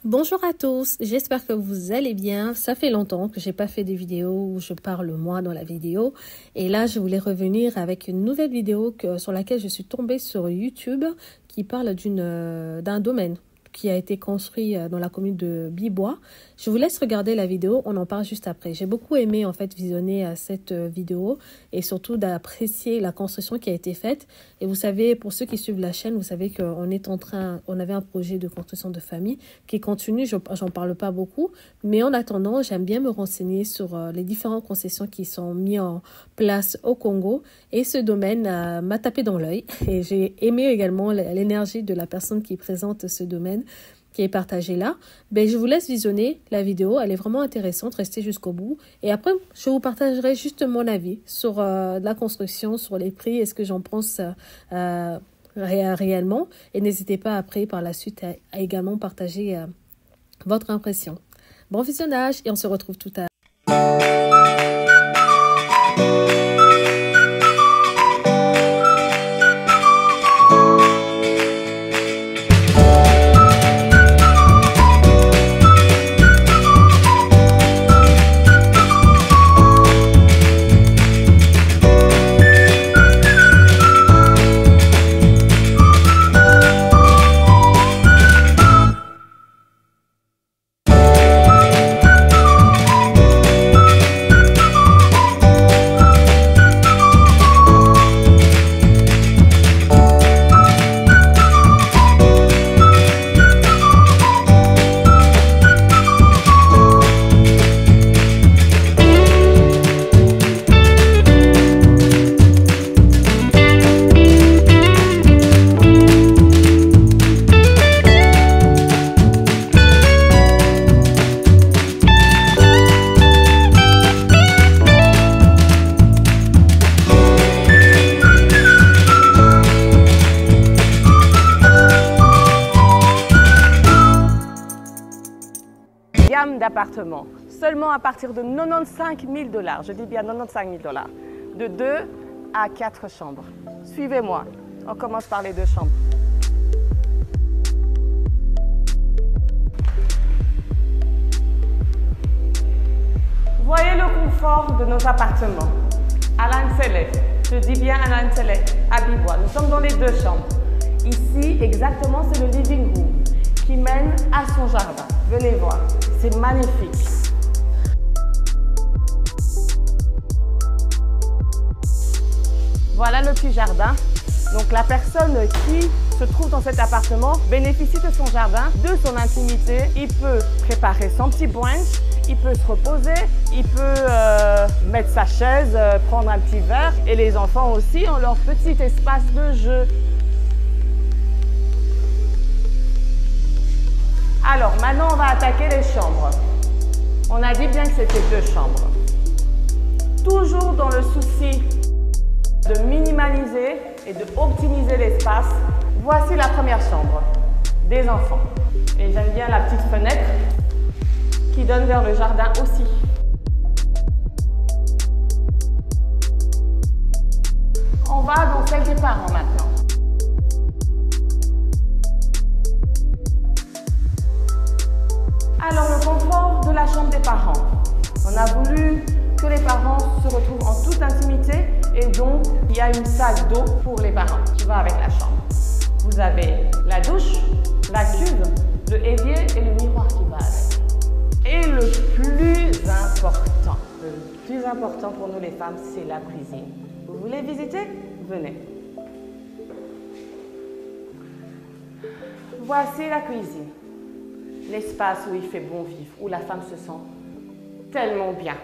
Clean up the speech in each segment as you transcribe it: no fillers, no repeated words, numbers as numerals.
Bonjour à tous, j'espère que vous allez bien. Ça fait longtemps que j'ai pas fait des vidéos où je parle moi dans la vidéo. Et là, je voulais revenir avec une nouvelle vidéo sur laquelle je suis tombée sur YouTube qui parle d'un domaine qui a été construit dans la commune de Bibois. Je vous laisse regarder la vidéo, on en parle juste après. J'ai beaucoup aimé en fait visionner cette vidéo et surtout d'apprécier la construction qui a été faite. Et vous savez, pour ceux qui suivent la chaîne, vous savez qu'on avait un projet de construction de famille qui continue, j'en parle pas beaucoup, mais en attendant, j'aime bien me renseigner sur les différentes concessions qui sont mises en place au Congo. Et ce domaine m'a tapé dans l'œil et j'ai aimé également l'énergie de la personne qui présente ce domaine qui est partagé là. Je vous laisse visionner la vidéo, elle est vraiment intéressante, restez jusqu'au bout. Et après, je vous partagerai juste mon avis sur la construction, sur les prix et ce que j'en pense réellement. Et n'hésitez pas après, par la suite, à également partager votre impression. Bon visionnage et on se retrouve tout à l'heure. D'appartements, seulement à partir de 95 000 $, je dis bien 95 000 $, de 2 à 4 chambres. Suivez-moi, on commence par les 2 chambres. Voyez le confort de nos appartements. Alain Tselé, je dis bien Alain Tselé, à Bibois. Nous sommes dans les 2 chambres. Ici, exactement, c'est le living room qui mène à son jardin. Venez voir, c'est magnifique. Voilà le petit jardin. Donc la personne qui se trouve dans cet appartement bénéficie de son jardin, de son intimité. Il peut préparer son petit brunch, il peut se reposer, il peut mettre sa chaise, prendre un petit verre. Et les enfants aussi ont leur petit espace de jeu. Alors, maintenant, on va attaquer les chambres. On a dit bien que c'était 2 chambres. Toujours dans le souci de minimaliser et de optimiser l'espace, voici la première chambre des enfants. Et j'aime bien la petite fenêtre qui donne vers le jardin aussi. On va dans celle des parents maintenant. Alors, le confort de la chambre des parents. On a voulu que les parents se retrouvent en toute intimité et donc il y a une salle d'eau pour les parents qui va avec la chambre. Vous avez la douche, la cuve, le évier et le miroir qui va avec. Et le plus important pour nous les femmes, c'est la cuisine. Vous voulez visiter? Venez. Voici la cuisine. L'espace où il fait bon vivre, où la femme se sent tellement bien.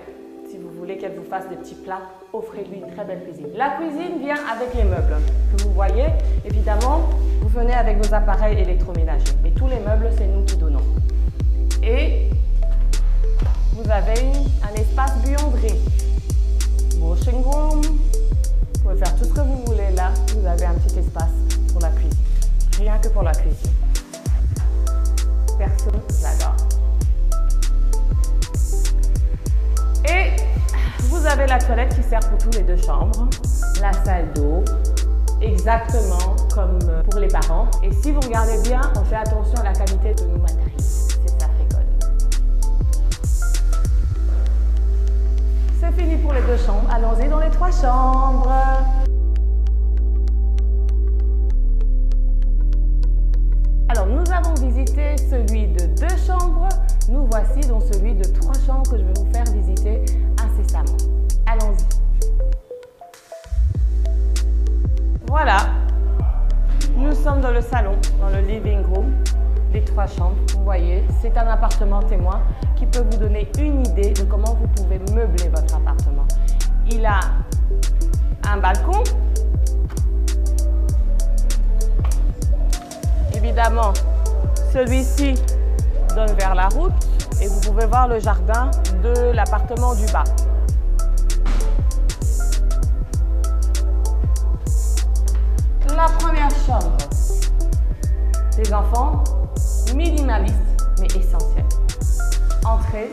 Si vous voulez qu'elle vous fasse des petits plats, offrez-lui une très belle cuisine. La cuisine vient avec les meubles que vous voyez. Évidemment, vous venez avec vos appareils électroménagers. Mais tous les meubles, c'est nous qui donnons. Et vous avez un espace buanderie. Washing room. Vous pouvez faire tout ce que vous voulez là. Vous avez un petit espace pour la cuisine. Rien que pour la cuisine. Perso, j'adore. Et vous avez la toilette qui sert pour tous les 2 chambres, la salle d'eau, exactement comme pour les parents. Et si vous regardez bien, on fait attention à la qualité de nos matériaux. C'est 3 chambres. Alors, nous avons visité celui de 2 chambres. Nous voici dans celui de 3 chambres que je vais vous faire visiter incessamment. Allons-y. Voilà. Nous sommes dans le salon, dans le living room des 3 chambres. Vous voyez, c'est un appartement témoin qui peut vous donner une idée de comment vous pouvez meubler votre appartement. Il a un balcon. Évidemment, celui-ci donne vers la route et vous pouvez voir le jardin de l'appartement du bas. La première chambre des enfants, minimaliste mais essentiel. Entrée,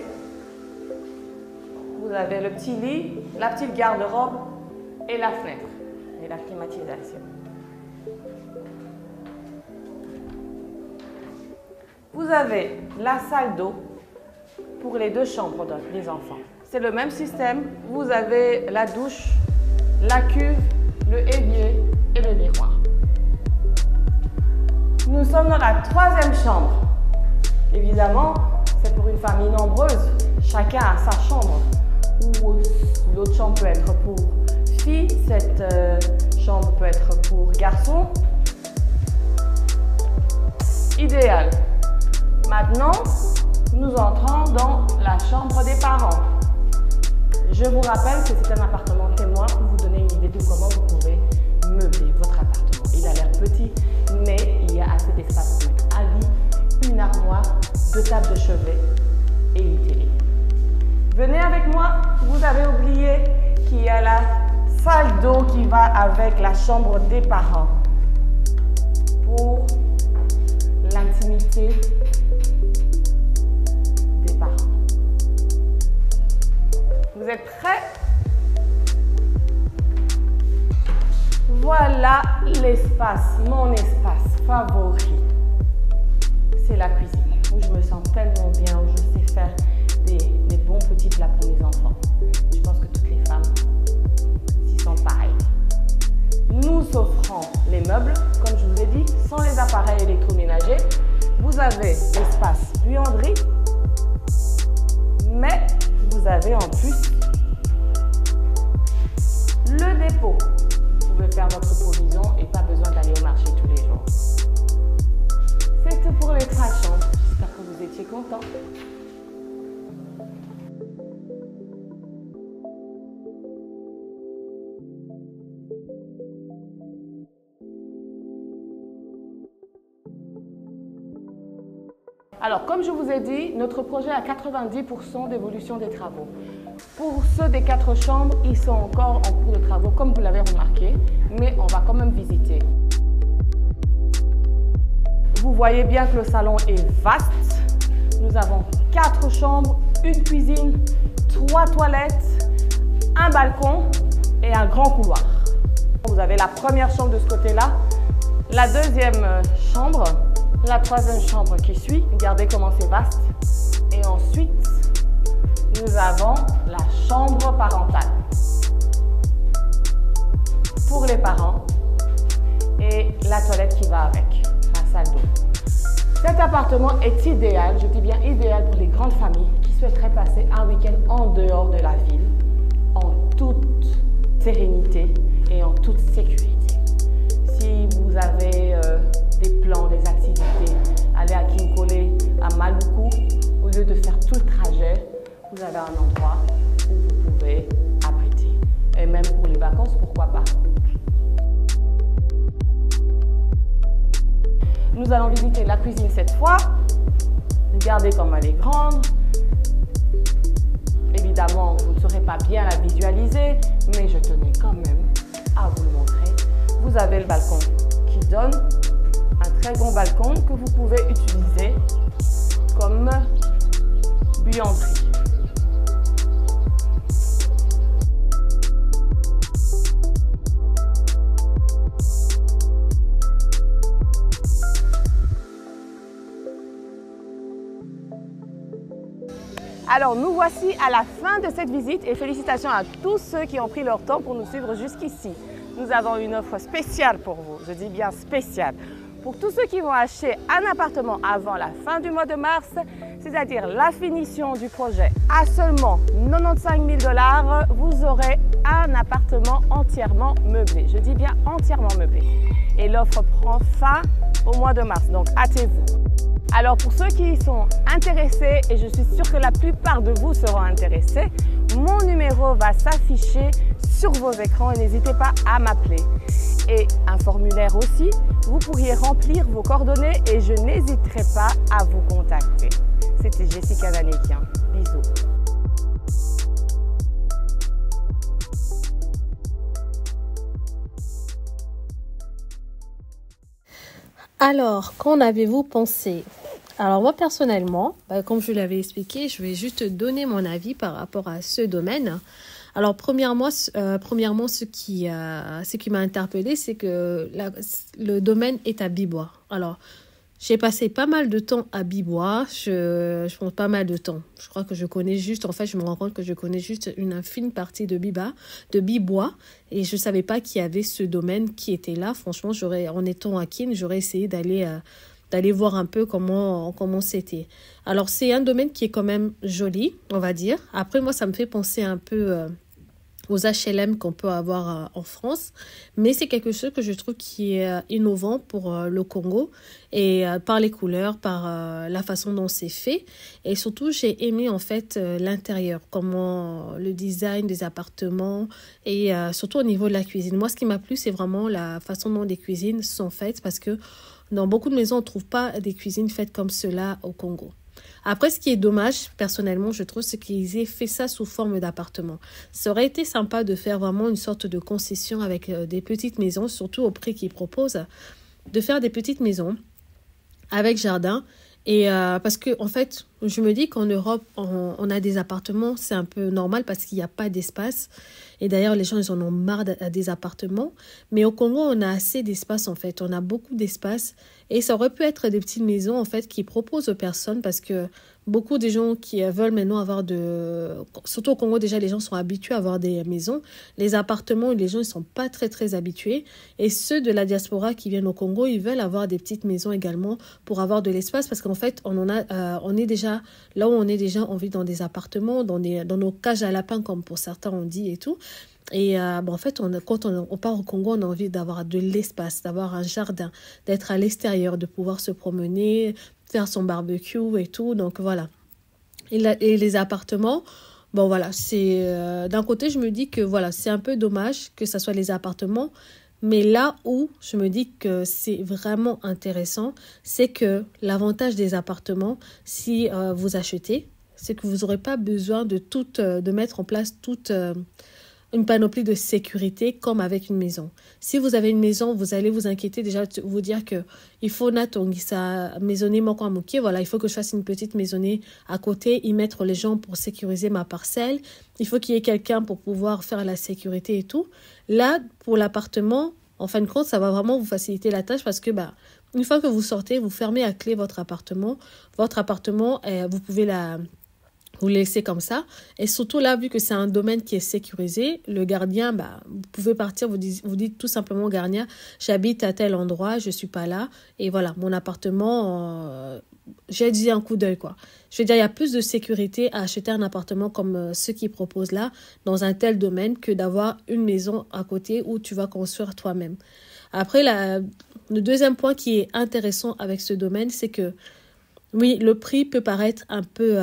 vous avez le petit lit, la petite garde-robe et la fenêtre et la climatisation. Vous avez la salle d'eau pour les 2 chambres des enfants. C'est le même système. Vous avez la douche, la cuve, le évier et le miroir. Nous sommes dans la 3e chambre. Évidemment, c'est pour une famille nombreuse. Chacun a sa chambre. Ou l'autre chambre peut être pour filles, cette chambre peut être pour garçons. Idéal. Maintenant, nous entrons dans la chambre des parents. Je vous rappelle que c'est un appartement témoin pour vous donner une idée de comment vous pouvez meubler votre appartement. Il a l'air petit, mais il y a assez d'espace pour mettre un lit, une armoire, 2 tables de chevet et une télé. Venez avec moi, vous avez oublié qu'il y a la salle d'eau qui va avec la chambre des parents pour l'intimité des parents. Vous êtes prêts? Voilà l'espace, mon espace favori. C'est la cuisine, où je me sens tellement bien, où je sais faire des bons petits plats pour mes enfants. Je pense que toutes les femmes s'y sont pareilles. Nous offrons les meubles, comme je vous ai dit, sans les appareils électroménagers. Vous avez l'espace buanderie, mais vous avez en plus le dépôt. Vous pouvez faire votre provision et pas besoin d'aller au marché tous les jours. C'est tout pour les 3 chambres. J'espère que vous étiez contents. Alors, comme je vous ai dit, notre projet a 90% d'évolution des travaux. Pour ceux des 4 chambres, ils sont encore en cours de travaux, comme vous l'avez remarqué, mais on va quand même visiter. Vous voyez bien que le salon est vaste. Nous avons 4 chambres, une cuisine, 3 toilettes, un balcon et un grand couloir. Vous avez la première chambre de ce côté-là, la 2e chambre, la 3e chambre qui suit. Regardez comment c'est vaste. Et ensuite, nous avons la chambre parentale pour les parents et la toilette qui va avec, la salle d'eau. Cet appartement est idéal, je dis bien idéal pour les grandes familles qui souhaiteraient passer un week-end en dehors de la ville, en toute sérénité et en toute sécurité. Si vous avez des plans, des activités, aller à Kinkole, à Maluku, au lieu de faire tout le trajet, vous avez un endroit où vous pouvez abriter. Et même pour les vacances, pourquoi pas. Nous allons visiter la cuisine cette fois. Regardez comme elle est grande. Évidemment, vous ne saurez pas bien la visualiser, mais je tenais quand même à vous le montrer. Vous avez le balcon qui donne un très bon balcon que vous pouvez utiliser comme buanderie. Alors nous voici à la fin de cette visite et félicitations à tous ceux qui ont pris leur temps pour nous suivre jusqu'ici. Nous avons une offre spéciale pour vous, je dis bien spéciale. Pour tous ceux qui vont acheter un appartement avant la fin du mois de mars, c'est-à-dire la finition du projet à seulement 95 000 $, vous aurez un appartement entièrement meublé. Je dis bien entièrement meublé. Et l'offre prend fin au mois de mars, donc hâtez-vous. Alors pour ceux qui sont intéressés, et je suis sûre que la plupart de vous seront intéressés, mon numéro va s'afficher sur vos écrans et n'hésitez pas à m'appeler. Et un formulaire aussi, vous pourriez remplir vos coordonnées et je n'hésiterai pas à vous contacter. C'était Jessica Vanékian. Bisous. Alors, qu'en avez-vous pensé? Alors moi personnellement, comme je l'avais expliqué, je vais juste donner mon avis par rapport à ce domaine. Alors premièrement, ce qui m'a interpellée, c'est que le domaine est à Bibois. Alors j'ai passé pas mal de temps à Bibois, je prends pas mal de temps. Je crois que je me rends compte que je connais juste une infime partie de Bibois, et je savais pas qu'il y avait ce domaine qui était là. Franchement, en étant à Keene, j'aurais essayé d'aller voir un peu comment c'était. Alors, c'est un domaine qui est quand même joli, on va dire. Après, moi, ça me fait penser un peu aux HLM qu'on peut avoir en France. Mais c'est quelque chose que je trouve qui est innovant pour le Congo, et par les couleurs, par la façon dont c'est fait. Et surtout, j'ai aimé en fait l'intérieur, comment le design des appartements, et surtout au niveau de la cuisine. Moi, ce qui m'a plu, c'est vraiment la façon dont les cuisines sont faites, parce que dans beaucoup de maisons, on ne trouve pas des cuisines faites comme cela au Congo. Après, ce qui est dommage, personnellement, je trouve, c'est qu'ils aient fait ça sous forme d'appartement. Ça aurait été sympa de faire vraiment une sorte de concession avec des petites maisons, surtout au prix qu'ils proposent, de faire des petites maisons avec jardin. Et parce que, en fait, je me dis qu'en Europe, on a des appartements, c'est un peu normal parce qu'il n'y a pas d'espace. Et d'ailleurs, les gens, ils en ont marre des appartements. Mais au Congo, on a assez d'espace, en fait. On a beaucoup d'espace. Et ça aurait pu être des petites maisons, en fait, qui proposent aux personnes, parce que beaucoup des gens qui veulent maintenant surtout au Congo, déjà, les gens sont habitués à avoir des maisons. Les appartements, les gens, ils sont pas très, très habitués. Et ceux de la diaspora qui viennent au Congo, ils veulent avoir des petites maisons également pour avoir de l'espace, parce qu'en fait, on est déjà, là où on est déjà, on vit dans des appartements, dans nos cages à lapins, comme pour certains on dit et tout. Et en fait, quand on part au Congo, on a envie d'avoir de l'espace, d'avoir un jardin, d'être à l'extérieur, de pouvoir se promener, faire son barbecue et tout. Donc voilà. Et les appartements, bon voilà, c'est d'un côté, je me dis que voilà, c'est un peu dommage que ça soit les appartements. Mais là où je me dis que c'est vraiment intéressant, c'est que l'avantage des appartements, si vous achetez, c'est que vous n'aurez pas besoin de mettre en place toute une panoplie de sécurité comme avec une maison. Si vous avez une maison, vous allez vous inquiéter déjà, vous dire que il faut sa maisonnée voilà, il faut que je fasse une petite maisonnée à côté, y mettre les gens pour sécuriser ma parcelle. Il faut qu'il y ait quelqu'un pour pouvoir faire la sécurité et tout. Là, pour l'appartement, en fin de compte, ça va vraiment vous faciliter la tâche, parce que une fois que vous sortez, vous fermez à clé votre appartement. Votre appartement, vous pouvez vous le laissez comme ça. Et surtout là, vu que c'est un domaine qui est sécurisé, le gardien, vous pouvez partir, vous dites tout simplement au gardien, j'habite à tel endroit, je suis pas là. Et voilà, mon appartement, j'ai dit un coup d'œil, quoi. Je veux dire, il y a plus de sécurité à acheter un appartement comme ceux qui proposent là, dans un tel domaine, que d'avoir une maison à côté où tu vas construire toi-même. Après, le deuxième point qui est intéressant avec ce domaine, c'est que, oui, le prix peut paraître un peu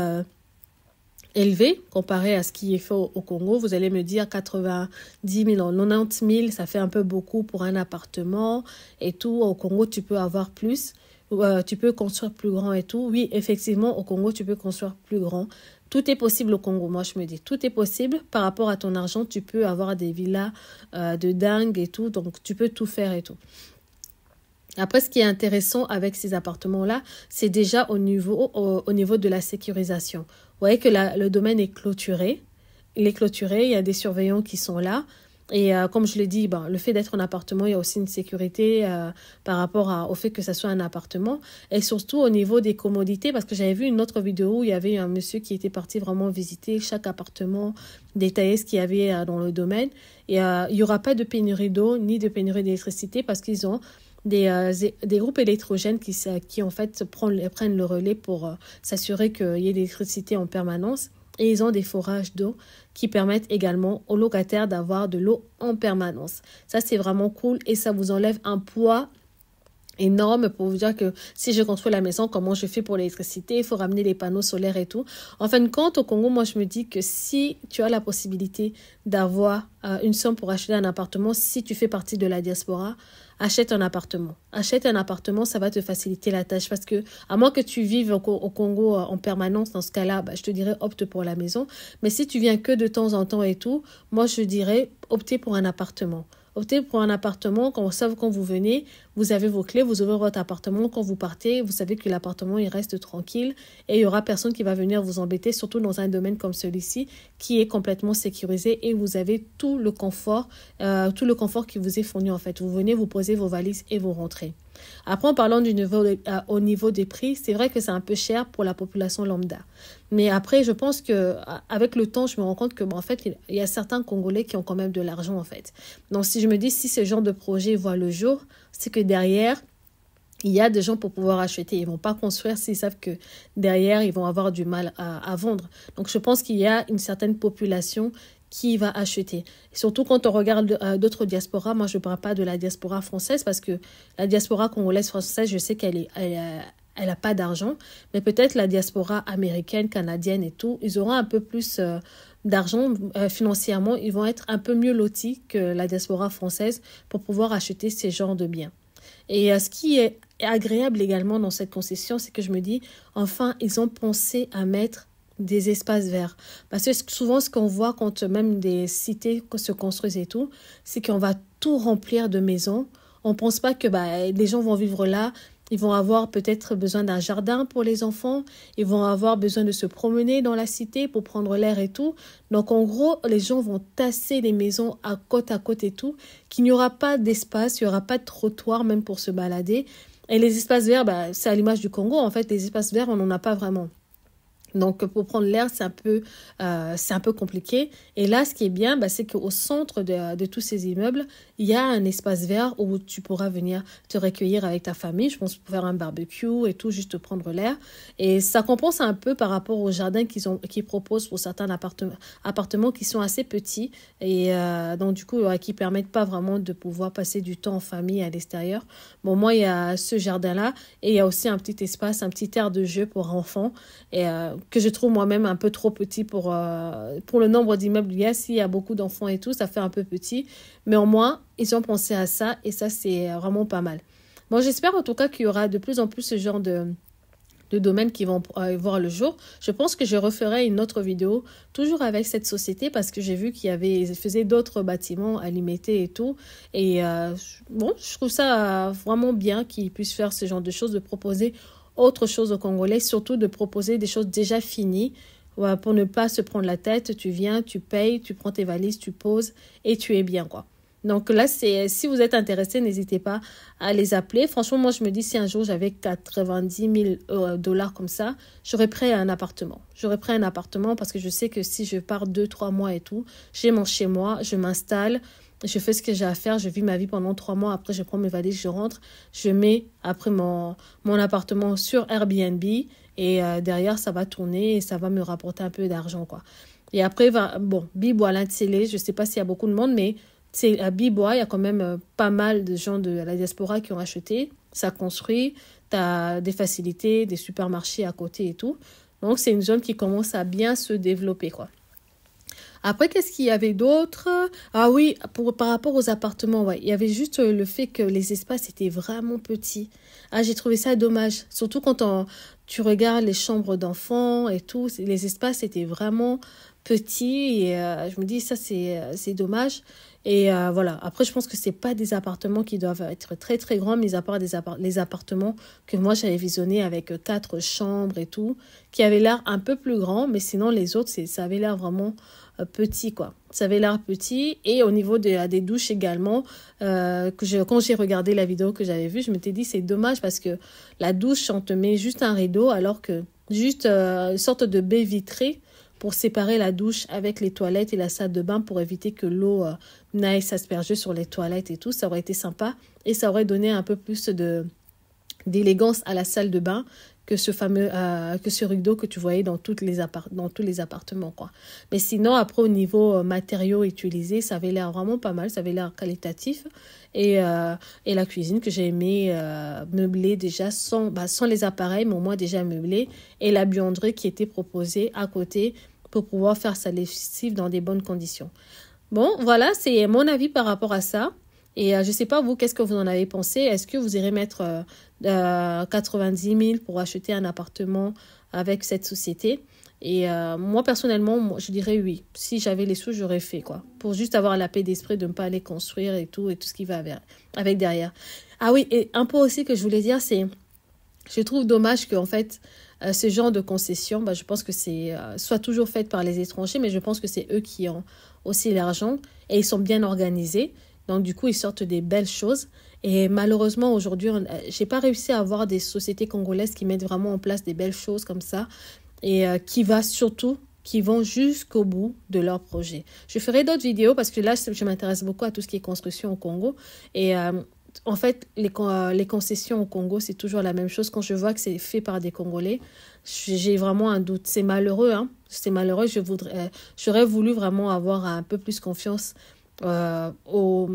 élevé comparé à ce qui est fait au Congo. Vous allez me dire 90 000, 90 000, ça fait un peu beaucoup pour un appartement et tout. Au Congo, tu peux avoir plus, tu peux construire plus grand et tout. Oui, effectivement, au Congo, tu peux construire plus grand. Tout est possible au Congo. Moi, je me dis, tout est possible. Par rapport à ton argent, tu peux avoir des villas de dingue et tout. Donc, tu peux tout faire et tout. Après, ce qui est intéressant avec ces appartements-là, c'est déjà au niveau de la sécurisation. Vous voyez que le domaine est clôturé. Il est clôturé, il y a des surveillants qui sont là. Et comme je l'ai dit, le fait d'être un appartement, il y a aussi une sécurité par rapport au fait que ça soit un appartement. Et surtout au niveau des commodités, parce que j'avais vu une autre vidéo où il y avait un monsieur qui était parti vraiment visiter chaque appartement, détailler ce qu'il y avait dans le domaine. Et il n'y aura pas de pénurie d'eau ni de pénurie d'électricité parce qu'ils ont des groupes électrogènes qui en fait prennent le relais pour s'assurer qu'il y ait de l'électricité en permanence. Et ils ont des forages d'eau qui permettent également aux locataires d'avoir de l'eau en permanence. Ça, c'est vraiment cool et ça vous enlève un poids énorme pour vous dire que si je construis la maison, comment je fais pour l'électricité, il faut ramener les panneaux solaires et tout. En fin de compte, au Congo, moi, je me dis que si tu as la possibilité d'avoir une somme pour acheter un appartement, si tu fais partie de la diaspora, achète un appartement. Achète un appartement, ça va te faciliter la tâche parce que, à moins que tu vives au Congo en permanence, dans ce cas-là, je te dirais opte pour la maison. Mais si tu viens que de temps en temps et tout, moi, je dirais opter pour un appartement. Optez pour un appartement, quand vous venez, vous avez vos clés, vous ouvrez votre appartement. Quand vous partez, vous savez que l'appartement, il reste tranquille et il n'y aura personne qui va venir vous embêter, surtout dans un domaine comme celui-ci qui est complètement sécurisé et vous avez tout le confort qui vous est fourni en fait. Vous venez, vous posez vos valises et vous rentrez. Après, en parlant au niveau des prix, c'est vrai que c'est un peu cher pour la population lambda. Mais après, je pense qu'avec le temps, je me rends compte que en fait, il y a certains Congolais qui ont quand même de l'argent en fait. Donc, si je me dis, si ce genre de projet voit le jour, c'est que derrière, il y a des gens pour pouvoir acheter. Ils ne vont pas construire s'ils savent que derrière, ils vont avoir du mal à vendre. Donc, je pense qu'il y a une certaine population qui va acheter. Et surtout quand on regarde d'autres diasporas, moi je ne parle pas de la diaspora française parce que la diaspora congolaise française, je sais qu'elle a pas d'argent, mais peut-être la diaspora américaine, canadienne et tout, ils auront un peu plus d'argent financièrement, ils vont être un peu mieux lotis que la diaspora française pour pouvoir acheter ces genres de biens. Et ce qui est agréable également dans cette concession, c'est que je me dis, enfin, ils ont pensé à mettre des espaces verts. Parce que souvent, ce qu'on voit quand même des cités se construisent et tout, c'est qu'on va tout remplir de maisons. On ne pense pas que les gens vont vivre là. Ils vont avoir peut-être besoin d'un jardin pour les enfants. Ils vont avoir besoin de se promener dans la cité pour prendre l'air et tout. Donc, en gros, les gens vont tasser les maisons à côte et tout, qu'il n'y aura pas d'espace, il n'y aura pas de trottoir même pour se balader. Et les espaces verts, c'est à l'image du Congo. En fait, les espaces verts, on n'en a pas vraiment. Donc, pour prendre l'air, c'est un peu compliqué. Et là, ce qui est bien, c'est qu'au centre de tous ces immeubles, il y a un espace vert où tu pourras venir te recueillir avec ta famille. Je pense pour faire un barbecue et tout, juste prendre l'air. Et ça compense un peu par rapport aux jardins qu'ils proposent pour certains appartements qui sont assez petits et donc du coup, qui permettent pas vraiment de pouvoir passer du temps en famille à l'extérieur. Bon, moi, il y a ce jardin-là et il y a aussi un petit espace, un petit aire de jeu pour enfants et que je trouve moi-même un peu trop petit pour le nombre d'immeubles qu'il y a. S'il y a beaucoup d'enfants et tout, ça fait un peu petit. Mais au moins, ils ont pensé à ça et ça, c'est vraiment pas mal. Bon, j'espère en tout cas qu'il y aura de plus en plus ce genre de domaines qui vont voir le jour. Je pense que je referai une autre vidéo, toujours avec cette société, parce que j'ai vu qu'ils faisaient d'autres bâtiments à limiter et tout. Et je trouve ça vraiment bien qu'ils puissent faire ce genre de choses, de proposer autre chose aux Congolais, surtout de proposer des choses déjà finies pour ne pas se prendre la tête. Tu viens, tu payes, tu prends tes valises, tu poses et tu es bien, quoi. Donc là, si vous êtes intéressé, n'hésitez pas à les appeler. Franchement, moi, je me dis, si un jour j'avais 90 000 $ comme ça, j'aurais pris un appartement. J'aurais pris un appartement parce que je sais que si je pars 2-3 mois et tout, j'ai mon chez moi, je m'installe, je fais ce que j'ai à faire, je vis ma vie pendant 3 mois. Après, je prends mes valises, je rentre, je mets après mon appartement sur Airbnb et derrière, ça va tourner et ça va me rapporter un peu d'argent, quoi. Et après, Bibois, la télé, je ne sais pas s'il y a beaucoup de monde, mais à Bibois, il y a quand même pas mal de gens de la diaspora qui ont acheté. Ça construit, tu as des facilités, des supermarchés à côté et tout. Donc, c'est une zone qui commence à bien se développer, quoi. Après, qu'est-ce qu'il y avait d'autre? Ah oui, par rapport aux appartements, ouais, il y avait juste le fait que les espaces étaient vraiment petits. Ah, j'ai trouvé ça dommage. Surtout quand tu regardes les chambres d'enfants et tout, les espaces étaient vraiment petits et je me dis ça c'est dommage. Et voilà, après je pense que c'est pas des appartements qui doivent être très très grands, mis à part les appartements que moi j'avais visionnés avec 4 chambres et tout, qui avaient l'air un peu plus grands, mais sinon les autres ça avait l'air vraiment petit, quoi. Ça avait l'air petit. Et au niveau des douches également, quand j'ai regardé la vidéo que j'avais vue, je m'étais dit c'est dommage parce que la douche, on te met juste un rideau alors que juste une sorte de baie vitrée pour séparer la douche avec les toilettes et la salle de bain pour éviter que l'eau n'aille s'asperger sur les toilettes et tout. Ça aurait été sympa et ça aurait donné un peu plus d'élégance à la salle de bain que ce rideau que tu voyais dans tous les appartements, quoi. Mais sinon, après, au niveau matériaux utilisés, ça avait l'air vraiment pas mal, ça avait l'air qualitatif. Et la cuisine que j'ai aimé meubler déjà sans les appareils, mais au moins déjà meublé. Et la buanderie qui était proposée à côté pour pouvoir faire sa lessive dans des bonnes conditions. Bon, voilà, c'est mon avis par rapport à ça. Et je ne sais pas, vous, qu'est-ce que vous en avez pensé? Est-ce que vous irez mettre 90 000 pour acheter un appartement avec cette société? Et moi, personnellement, je dirais oui. Si j'avais les sous, j'aurais fait, quoi. Pour juste avoir la paix d'esprit de ne pas aller construire et tout ce qui va avec derrière. Ah oui, et un point aussi que je voulais dire, c'est... Je trouve dommage qu'en fait, ce genre de concession, je pense que c'est soit toujours fait par les étrangers, mais je pense que c'est eux qui ont aussi l'argent et ils sont bien organisés. Donc, du coup, ils sortent des belles choses. Et malheureusement, aujourd'hui, j'ai pas réussi à avoir des sociétés congolaises qui mettent vraiment en place des belles choses comme ça et qui vont jusqu'au bout de leur projet. Je ferai d'autres vidéos parce que là, je m'intéresse beaucoup à tout ce qui est construction au Congo. Et en fait, les concessions au Congo, c'est toujours la même chose. Quand je vois que c'est fait par des Congolais, j'ai vraiment un doute. C'est malheureux, hein. C'est malheureux. J'aurais voulu vraiment avoir un peu plus confiance au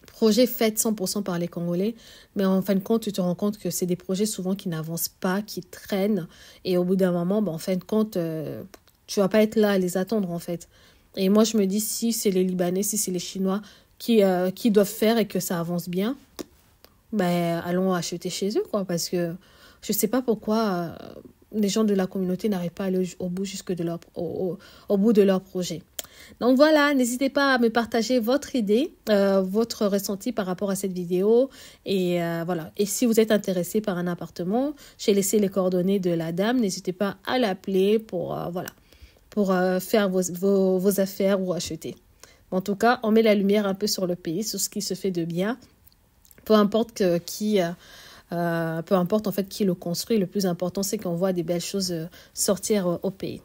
projet fait 100% par les Congolais, mais en fin de compte, tu te rends compte que c'est des projets souvent qui n'avancent pas, qui traînent, et au bout d'un moment, en fin de compte, tu vas pas être là à les attendre, en fait. Et moi, je me dis, si c'est les Libanais, si c'est les Chinois qui doivent faire et que ça avance bien, allons acheter chez eux, quoi, parce que je sais pas pourquoi les gens de la communauté n'arrivent pas à aller au bout au bout de leur projet. Donc voilà, n'hésitez pas à me partager votre idée, votre ressenti par rapport à cette vidéo. Et voilà. Et si vous êtes intéressé par un appartement, j'ai laissé les coordonnées de la dame. N'hésitez pas à l'appeler pour faire vos affaires ou acheter. En tout cas, on met la lumière un peu sur le pays, sur ce qui se fait de bien. Peu importe qui en fait qui le construit. Le plus important, c'est qu'on voit des belles choses sortir au pays.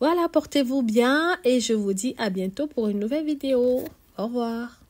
Voilà, portez-vous bien et je vous dis à bientôt pour une nouvelle vidéo. Au revoir.